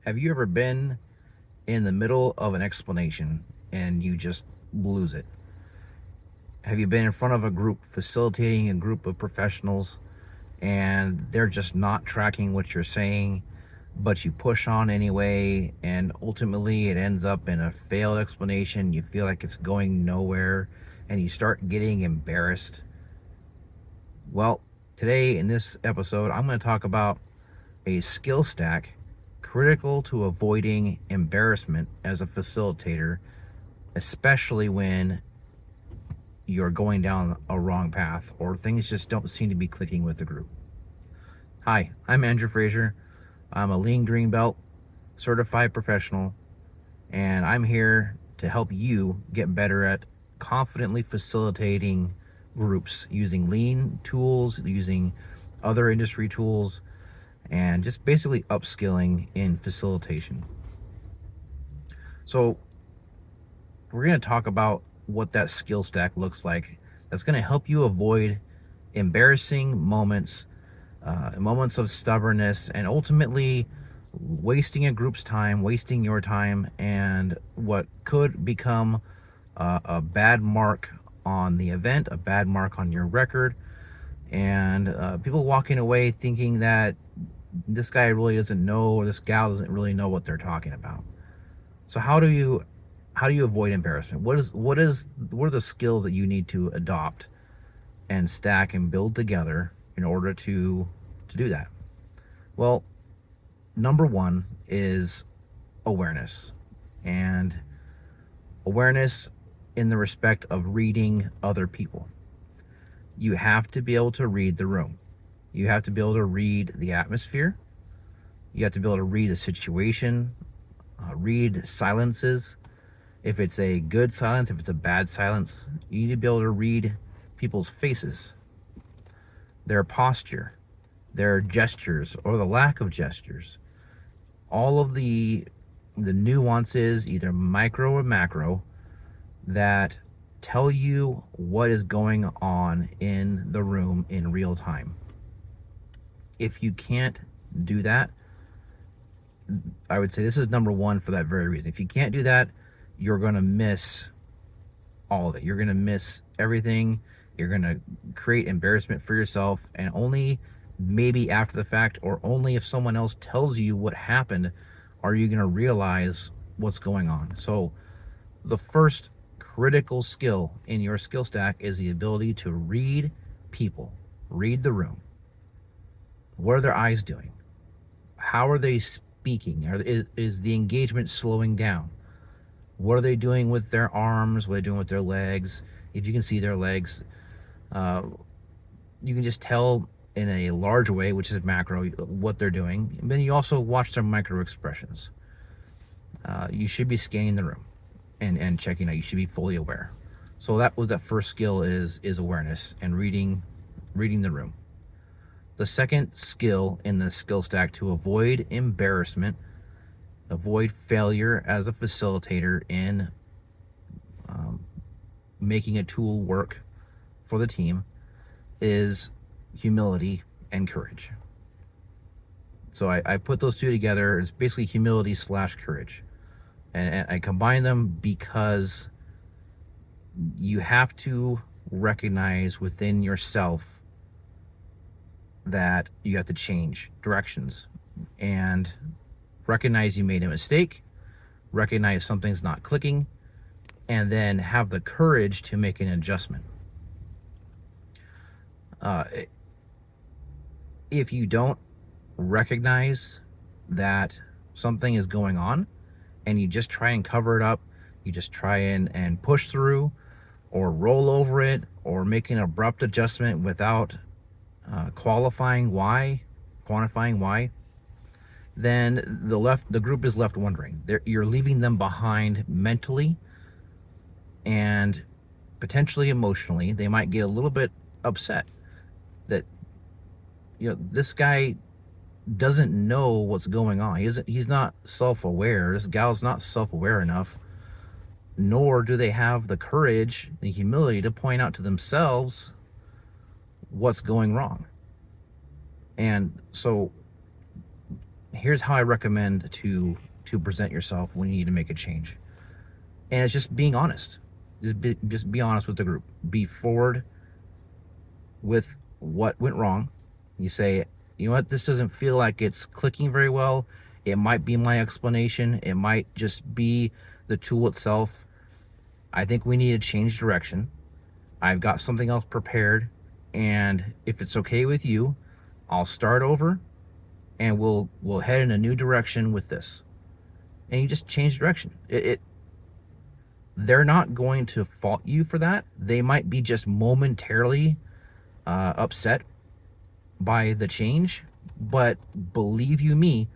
Have you ever been in the middle of an explanation and you just lose it? Have you been in front of a group facilitating a group of professionals and they're just not tracking what you're saying, but you push on anyway, and ultimately it ends up in a failed explanation? You feel like it's going nowhere and you start getting embarrassed. Well, today in this episode, I'm going to talk about a skill stack critical to avoiding embarrassment as a facilitator, especially when you're going down a wrong path or things just don't seem to be clicking with the group. Hi, I'm Andrew Frazier. I'm a lean green belt certified professional, and I'm here to help you get better at confidently facilitating groups using lean tools, using other industry tools, and just basically upskilling in facilitation. So we're going to talk about what that skill stack looks like. That's going to help you avoid embarrassing moments, moments of stubbornness, and ultimately wasting a group's time, wasting your time, and what could become a bad mark on the event, a bad mark on your record, and people walking away thinking that this guy really doesn't know, or this gal doesn't really know what they're talking about. So how do you avoid embarrassment? What are the skills that you need to adopt and stack and build together in order to do that? Well, number one is awareness, and awareness in the respect of reading other people. You have to be able to read the room. You have to be able to read the atmosphere. You have to be able to read the situation, read silences. If it's a good silence, if it's a bad silence, you need to be able to read people's faces, their posture, their gestures, or the lack of gestures. All of the nuances, either micro or macro, that tell you what is going on in the room in real time. If you can't do that, I would say this is number one for that very reason. If you can't do that, you're going to miss all of it. You're going to miss everything. You're going to create embarrassment for yourself, and only maybe after the fact, or only if someone else tells you what happened, are you going to realize what's going on. So the first critical skill in your skill stack is the ability to read people, read the room. What are their eyes doing? How are they speaking? Is the engagement slowing down? What are they doing with their arms? What are they doing with their legs? If you can see their legs, uh, you can just tell in a large way, which is macro, what they're doing. And then you also watch their micro expressions. You should be scanning the room and checking out. You should be fully aware. So that first skill is awareness and reading the room. The second skill in the skill stack to avoid embarrassment, avoid failure as a facilitator in making a tool work for the team, is humility and courage. So I put those two together. It's basically humility slash courage. And I combine them because you have to recognize within yourself that you have to change directions and recognize you made a mistake, recognize something's not clicking, and then have the courage to make an adjustment. Uh, if you don't recognize that something is going on and you just try and cover it up, you just try and push through or roll over it or make an abrupt adjustment without quantifying why, then the group is left wondering. You're leaving them behind mentally and potentially emotionally. They might get a little bit upset that this guy doesn't know what's going on. He's not self-aware. This gal's not self-aware enough, nor do they have the courage, the humility to point out to themselves what's going wrong. And so here's how I recommend to present yourself when you need to make a change. And it's just being honest. Just be honest with the group. Be forward with what went wrong. You say, you know what, this doesn't feel like it's clicking very well. It might be my explanation. It might just be the tool itself. I think we need to change direction. I've got something else prepared. And if it's okay with you, I'll start over and we'll head in a new direction with this. And you just change direction. They're not going to fault you for that. They might be just momentarily upset by the change, but believe you me,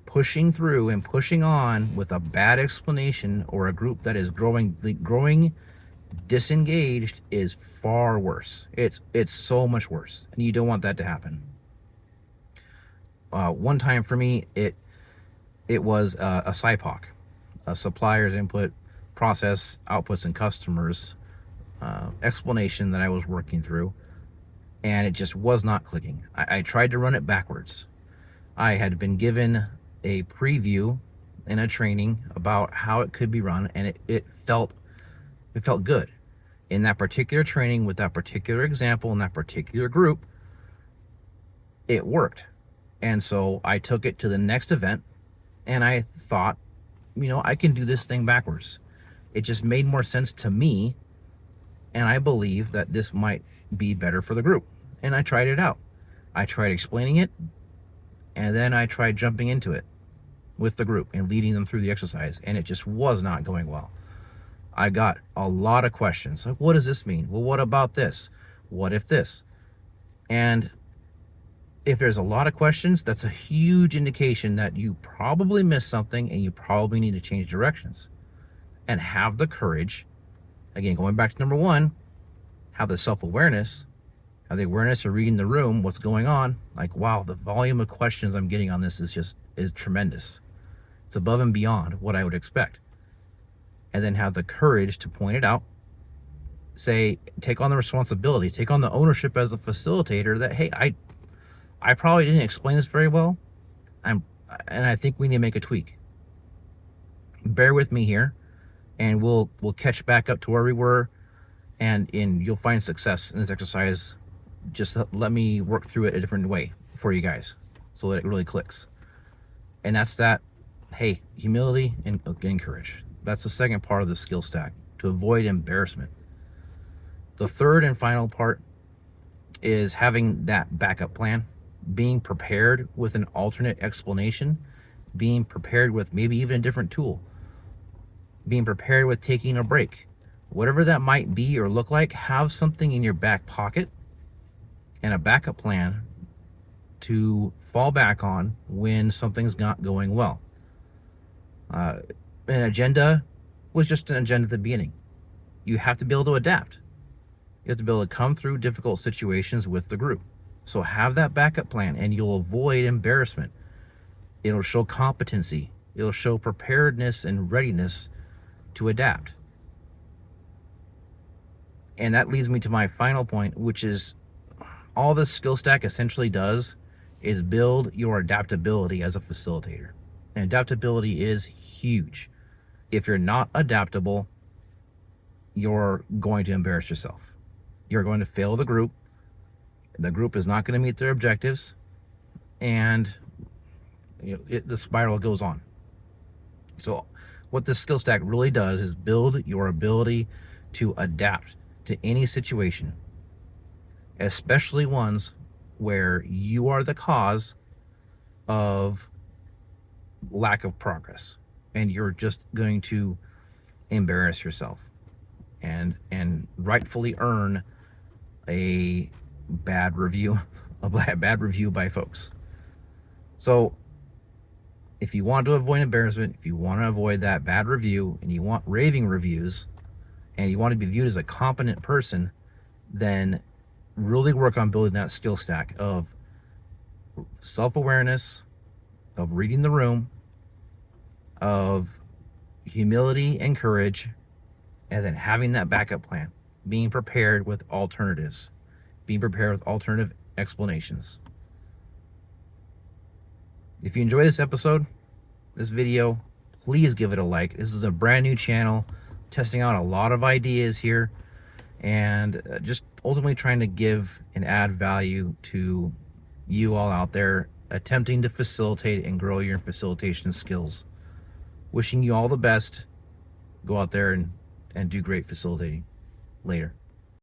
pushing through and pushing on with a bad explanation or a group that is growing disengaged is far worse. It's so much worse, and you don't want that to happen. One time for me, it was a SIPOC, a suppliers input process outputs and customers explanation that I was working through, and it just was not clicking. I tried to run it backwards. I had been given a preview in a training about how it could be run, and it felt good. In that particular training, with that particular example, in that particular group, it worked. And so I took it to the next event, and I thought, I can do this thing backwards. It just made more sense to me, and I believe that this might be better for the group. And I tried it out. I tried explaining it, and then I tried jumping into it with the group and leading them through the exercise, and it just was not going well. I got a lot of questions. Like, what does this mean? Well, what about this? What if this? And if there's a lot of questions, that's a huge indication that you probably missed something and you probably need to change directions. And have the courage, again, going back to number one, have the self-awareness, have the awareness of reading the room, what's going on. Like, wow, the volume of questions I'm getting on this is tremendous. It's above and beyond what I would expect. And then have the courage to point it out. Say, take on the responsibility, take on the ownership as a facilitator that, hey, I probably didn't explain this very well. And I think we need to make a tweak. Bear with me here, and we'll catch back up to where we were, and you'll find success in this exercise. Just let me work through it a different way for you guys so that it really clicks. And that's that. Hey, humility and courage. That's the second part of the skill stack, to avoid embarrassment. The third and final part is having that backup plan, being prepared with an alternate explanation, being prepared with maybe even a different tool, being prepared with taking a break. Whatever that might be or look like, have something in your back pocket and a backup plan to fall back on when something's not going well. An agenda was just an agenda at the beginning. You have to be able to adapt. You have to be able to come through difficult situations with the group. So have that backup plan, and you'll avoid embarrassment. It'll show competency. It'll show preparedness and readiness to adapt. And that leads me to my final point, which is all this skill stack essentially does is build your adaptability as a facilitator. And adaptability is huge. If you're not adaptable, you're going to embarrass yourself. You're going to fail the group. The group is not going to meet their objectives, and the spiral goes on. So what this skill stack really does is build your ability to adapt to any situation, especially ones where you are the cause of lack of progress, and you're just going to embarrass yourself and rightfully earn a bad review by folks. So if you want to avoid embarrassment, if you want to avoid that bad review, and you want raving reviews, and you want to be viewed as a competent person, then really work on building that skill stack of self-awareness, of reading the room, of humility and courage, and then having that backup plan, being prepared with alternatives, being prepared with alternative explanations. If you enjoy this episode, this video, please give it a like. This is a brand new channel, testing out a lot of ideas here, and just ultimately trying to give and add value to you all out there attempting to facilitate and grow your facilitation skills. Wishing you all the best. Go out there and do great facilitating. Later.